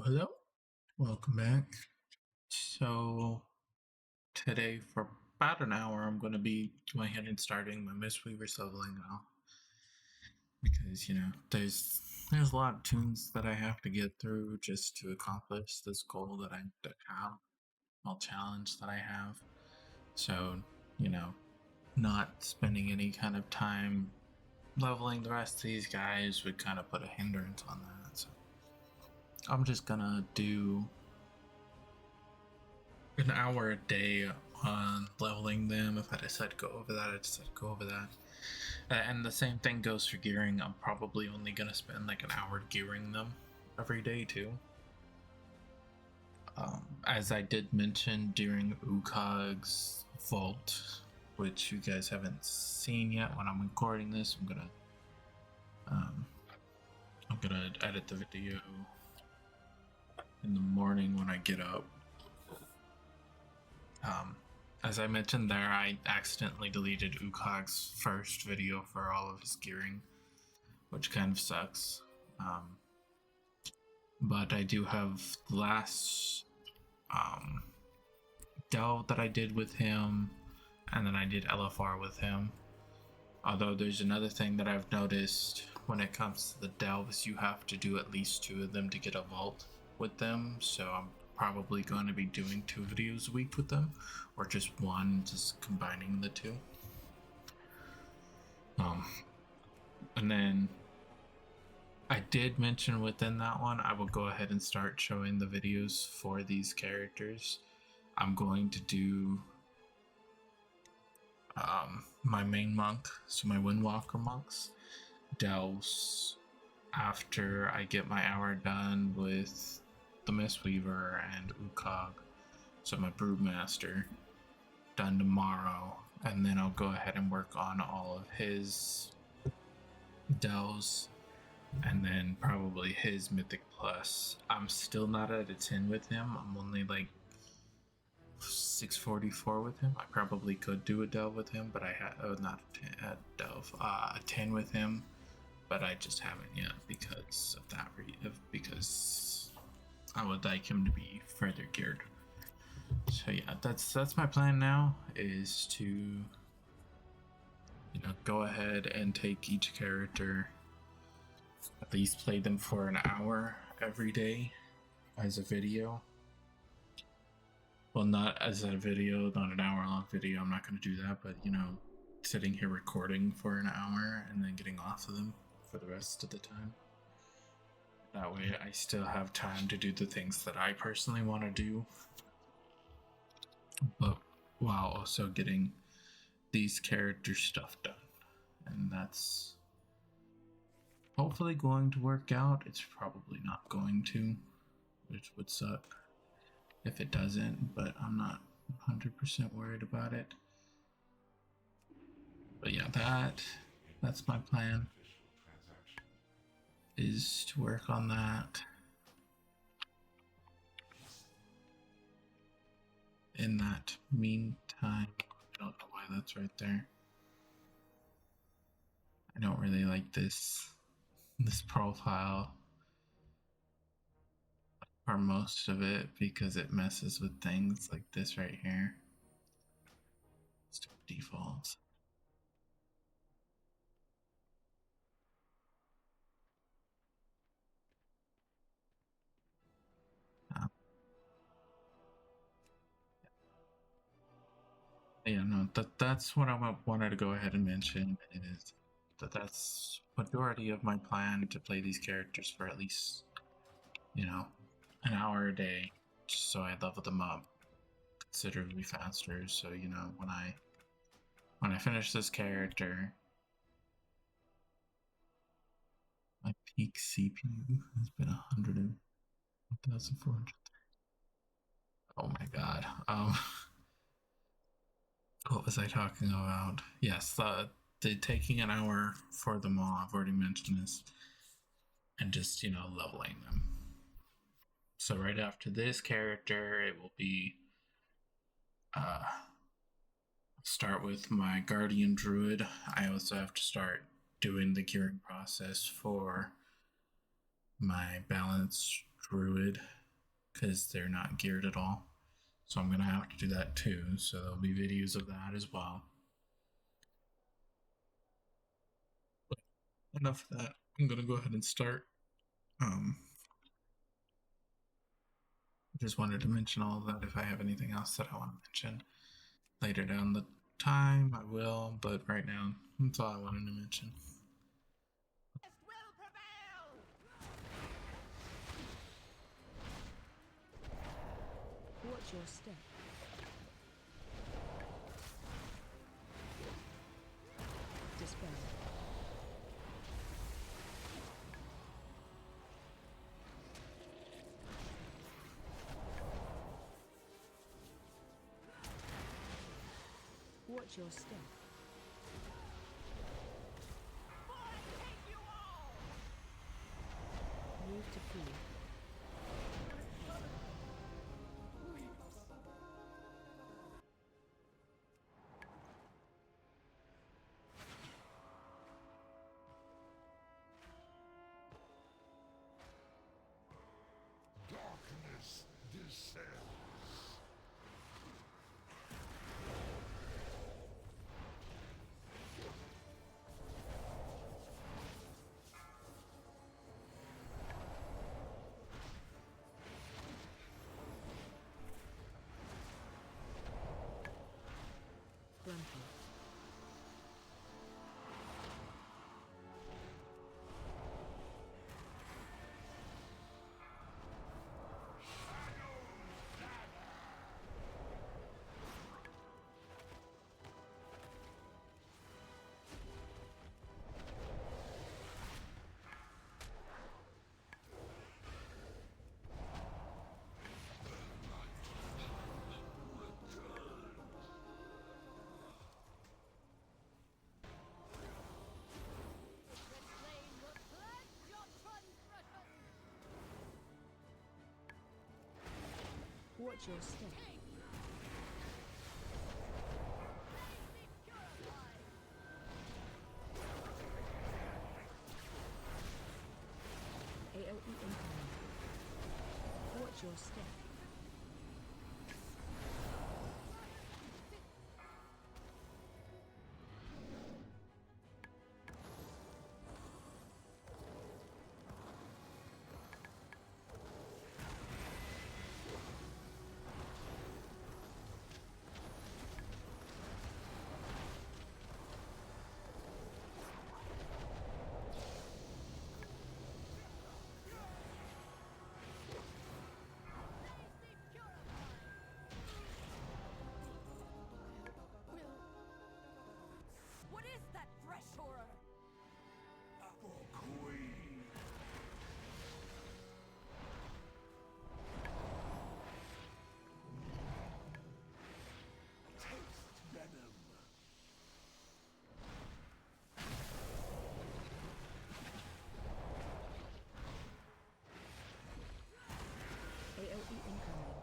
Hello. Welcome back. So, today for about an hour, I'm going to be going ahead and starting my Mistweaver Leveling now. Because, there's a lot of tunes that I have to get through just to accomplish this goal that I have, well, challenge that I have. So, not spending any kind of time leveling the rest of these guys would kind of put a hindrance on that. So, I'm just gonna do an hour a day on leveling them. If I decide to go over that, I decide to go over that. And the same thing goes for gearing. I'm probably only going to spend like an hour gearing them every day too. As I did mention during Ukog's vault, which you guys haven't seen yet when I'm recording this, I'm gonna edit the video in the morning when I get up. As I mentioned there, I accidentally deleted Ukog's first video for all of his gearing, which kind of sucks. But I do have the last delve that I did with him, and then I did LFR with him. Although there's another thing that I've noticed when it comes to the delves, you have to do at least 2 of them to get a vault with them, so I'm probably going to be doing 2 videos a week with them, or just one, just combining the 2. And then I did mention within that one, I will go ahead and start showing the videos for these characters. I'm going to do my main monk, so my Windwalker monks, delves after I get my hour done with the Mistweaver and Ukog, so my Broodmaster, done tomorrow, and then I'll go ahead and work on all of his delves, and then probably his Mythic Plus. I'm still not at a 10 with him. I'm only like 644 with him. I probably could do a delve with him, but I had not a delve, a 10 with him, but I just haven't yet because of that. Because I would like him to be further geared. So yeah, that's my plan now, is to go ahead and take each character, at least play them for an hour every day as a video. Well, not as a video, not an hour-long video. I'm not going to do that, but sitting here recording for an hour and then getting off of them for the rest of the time. That way I still have time to do the things that I personally want to do, but while also getting these character stuff done. And that's hopefully going to work out. It's probably not going to, which would suck if it doesn't, but I'm not 100% worried about it. But yeah, that's my plan, is to work on that. In that meantime, I don't know why that's right there. I don't really like this profile for most of it because it messes with things like this right here. Let's do defaults. Yeah, no, that's what I wanted to go ahead and mention, is that's majority of my plan, to play these characters for at least an hour a day, just so I level them up considerably faster. So when I finish this character, my peak CPU has been 1,400. Oh my god. What was I talking about? Yes, the taking an hour for them all. I've already mentioned this, and just leveling them. So right after this character, it will be start with my Guardian Druid. I also have to start doing the gearing process for my Balanced Druid, because they're not geared at all. So I'm going to have to do that too. So there'll be videos of that as well. But enough of that. I'm going to go ahead and start. Just wanted to mention all of that. If I have anything else that I want to mention later down the time, I will. But right now, that's all I wanted to mention. Watch your step. Dispel. Watch your step. Move to free. Darkness descends. Grumpy. Watch your step. AOE incoming. Watch your step. What is that fresh horror? Apple Queen. Taste venom. AOE incoming.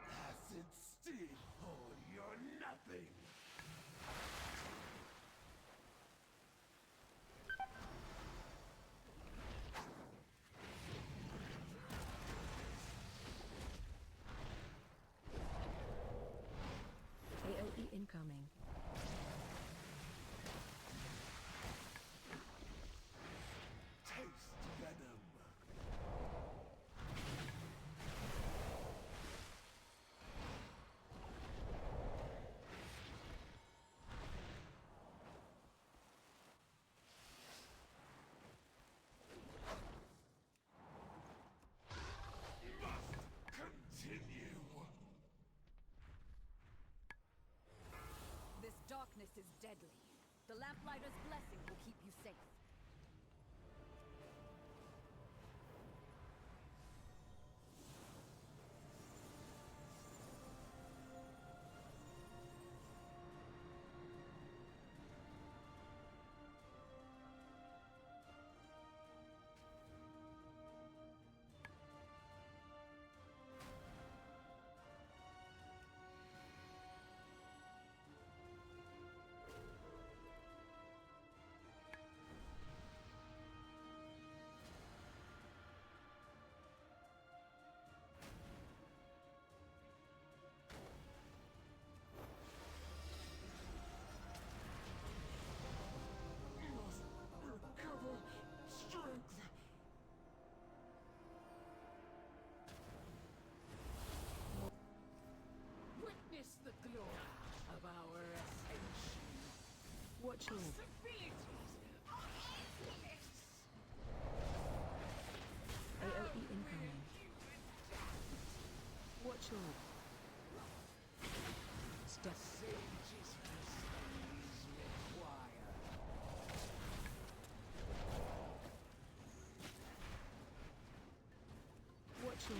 Acid steel. Oh, you're nothing. AOE incoming. Taste venom. Must continue. This darkness is deadly. The Lamplighter's blessing will keep you safe. step. Sage's prestige required. Watch your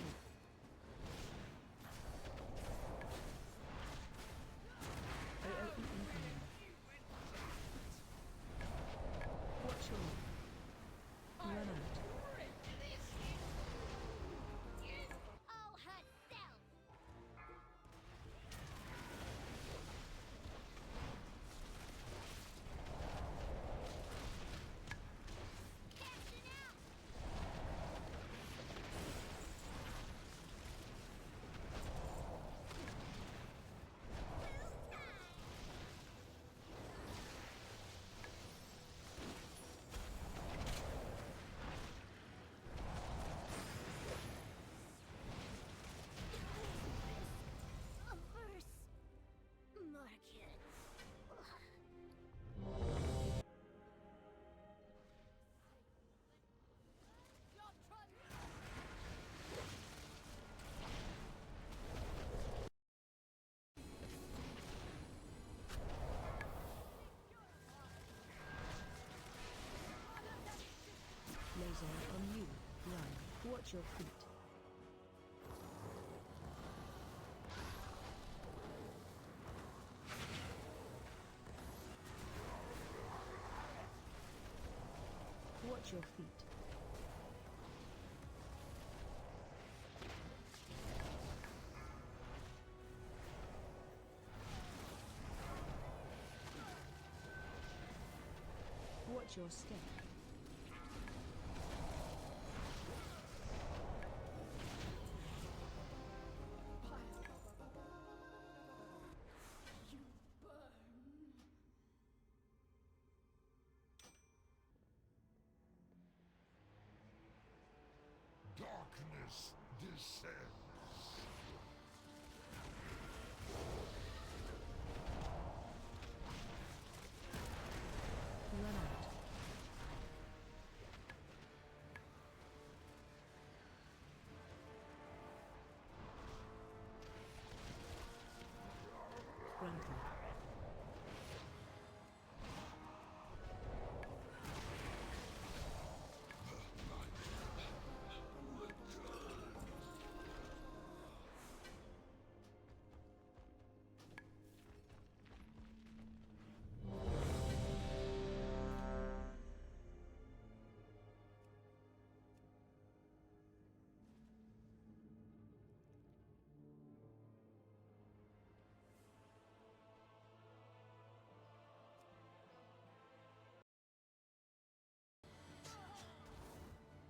AOE incoming. Watch your run out. All hands down! Cashing out! A verse. Market. Laser on you. Run. Watch your feet. Watch your feet. Watch your step. Darkness descends. Run out. Grandpa.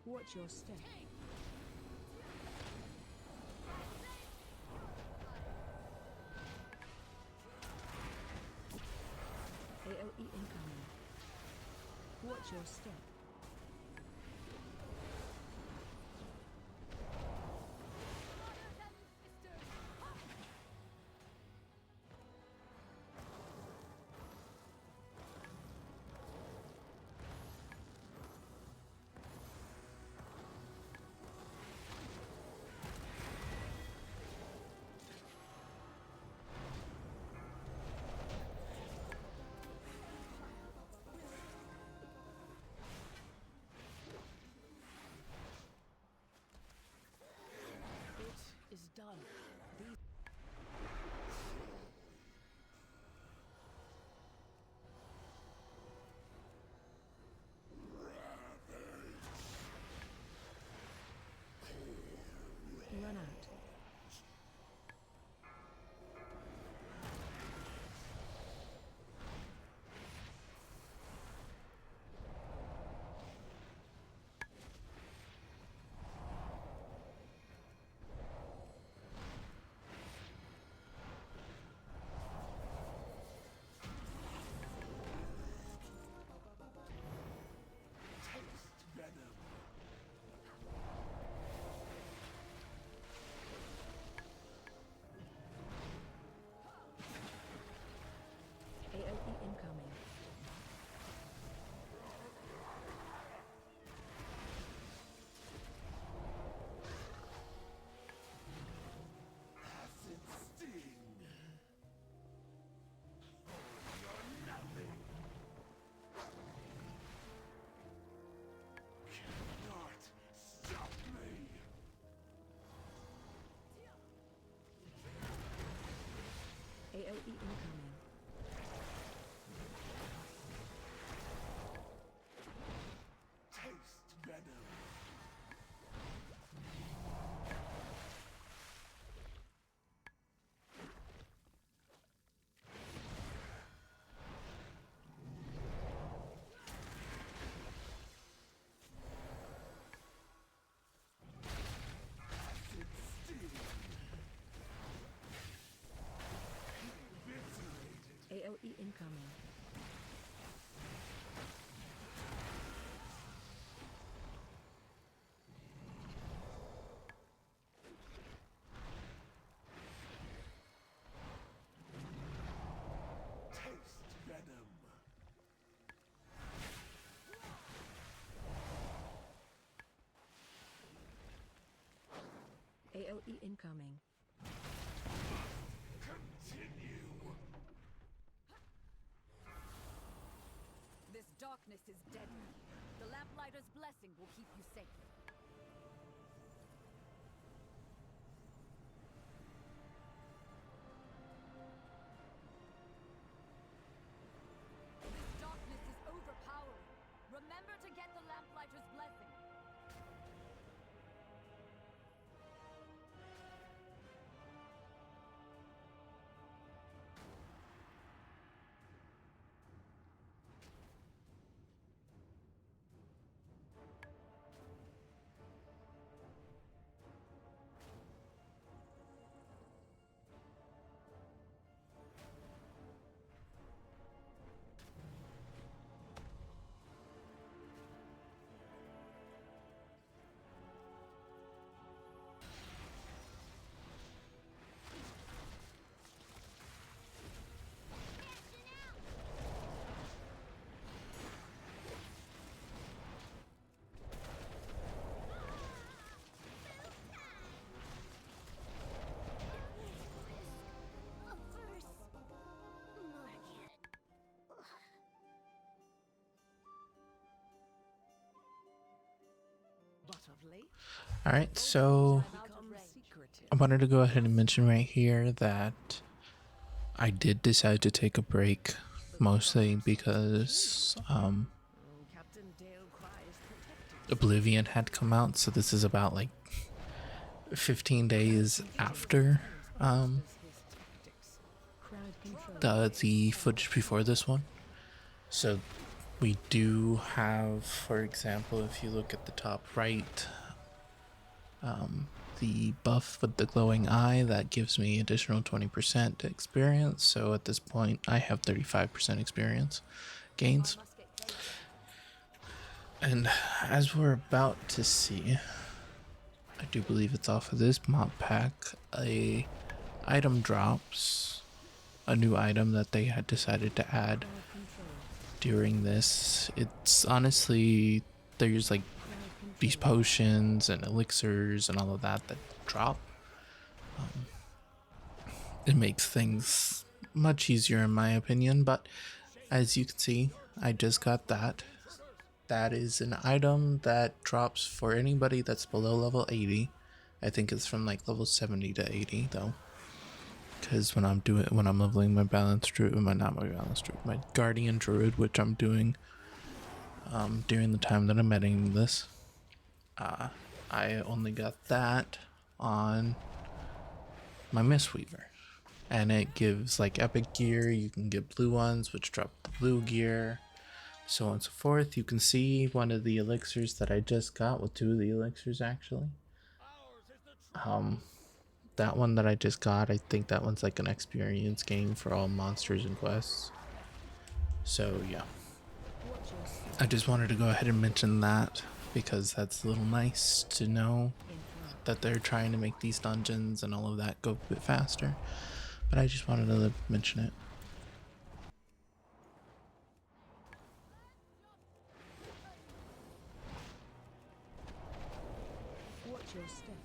Watch your step. AOE incoming. Watch your step. It is done. These run out. Taste venom. AOE incoming. Acid sting. AoE incoming. Taste venom. Acid sting. Eviscerated. AoE incoming. Taste venom. AoE incoming. Continue. This darkness is deadly. The lamplighter's blessing will keep you safe. This darkness is overpowering. Remember to get the lamplighter's blessing. But of late, All right, so become secretive. I wanted to go ahead and mention right here that I did decide to take a break, mostly because Captain Dale cries protected. Oblivion had come out, so this is about like 15 days after His tactics. Crowd control. the footage before this one. So we do have, for example, if you look at the top right, the buff with the glowing eye that gives me additional 20% experience. So at this point, I have 35% experience gains. Must get closer. And as we're about to see, I do believe it's off of this mod pack, a item drops, a new item that they had decided to add Crowd control. during this. It's honestly, there's like Crowd control. these potions and elixirs and all of that that drop. It makes things much easier in my opinion, but as you can see, I just got that. That is an item that drops for anybody that's below level 80. I think it's from like level 70 to 80 though. Because when I'm leveling my balanced druid, my guardian druid, which I'm doing during the time that I'm editing this, I only got that on my Mistweaver. And it gives like epic gear. You can get blue ones, which drop the blue gear, so on and so forth. You can see one of the elixirs that I just got, well, two of the elixirs actually. That one that I just got, I think that one's like an experience gain for all monsters and quests. So yeah, Watch your step. I just wanted to go ahead and mention that because that's a little nice to know In front. that they're trying to make these dungeons and all of that go a bit faster. But I just wanted to mention it. Watch your step.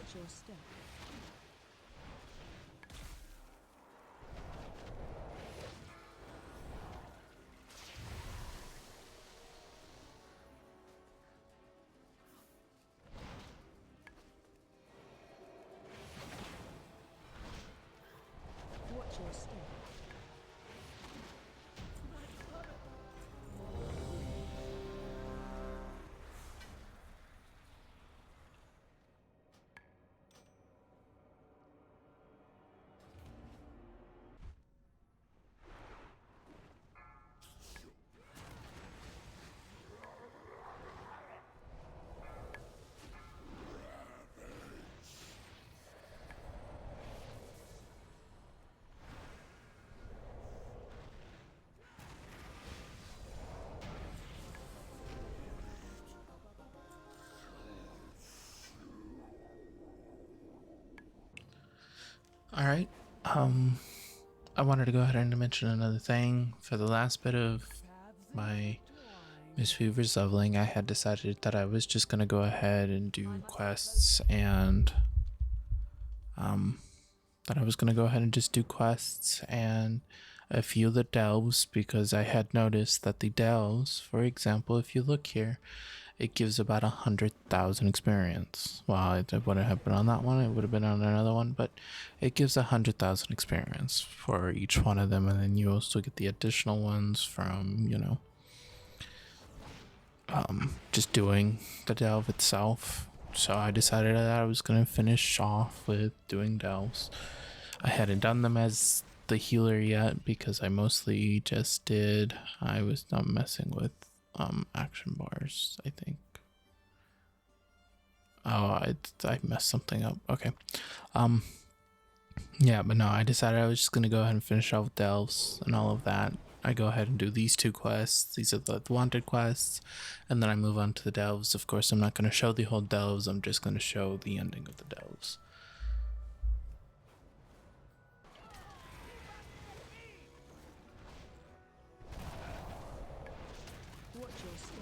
Watch your step. Watch your step. All right. I wanted to go ahead and mention another thing. For the last bit of my Mistweaver Leveling, I had decided that I was just gonna go ahead and do quests and a few of the delves, because I had noticed that the delves, for example, if you look here, it gives about 100,000 experience. Well, it wouldn't have been on that one, it would have been on another one, but it gives 100,000 experience for each one of them, and then you also get the additional ones from, just doing the delve itself. So I decided that I was going to finish off with doing delves. I hadn't done them as the healer yet because I mostly just did, I was not messing with action bars, I think. Oh, I messed something up. Okay. Yeah, but no, I decided I was just gonna go ahead and finish off delves and all of that. I go ahead and do these two quests. These are the wanted quests, and then I move on to the delves. Of course, I'm not gonna show the whole delves. I'm just gonna show the ending of the delves. Watch your step.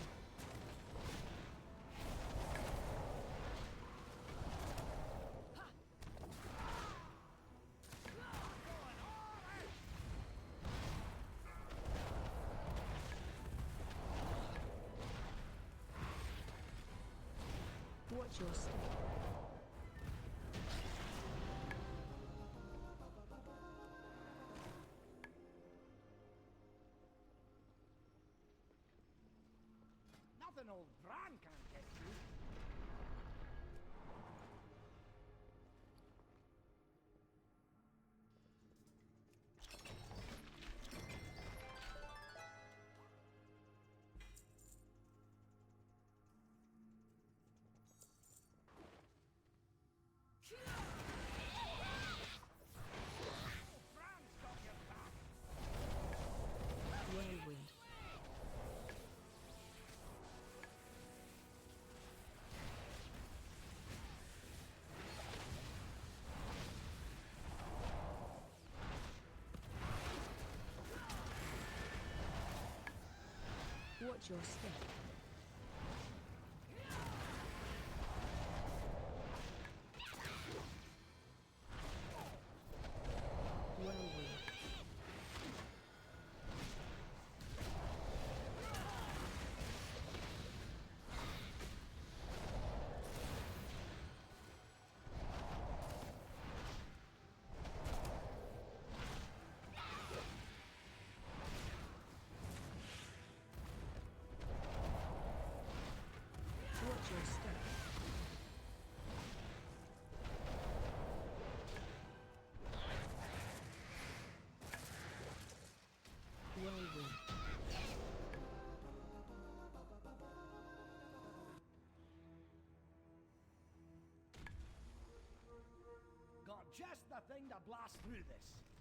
Watch your step. Nothing old Bran can't get you. Whirlwind. Watch your step. Whirlwind. Watch your step. Whirlwind. Got just the thing to blast through this.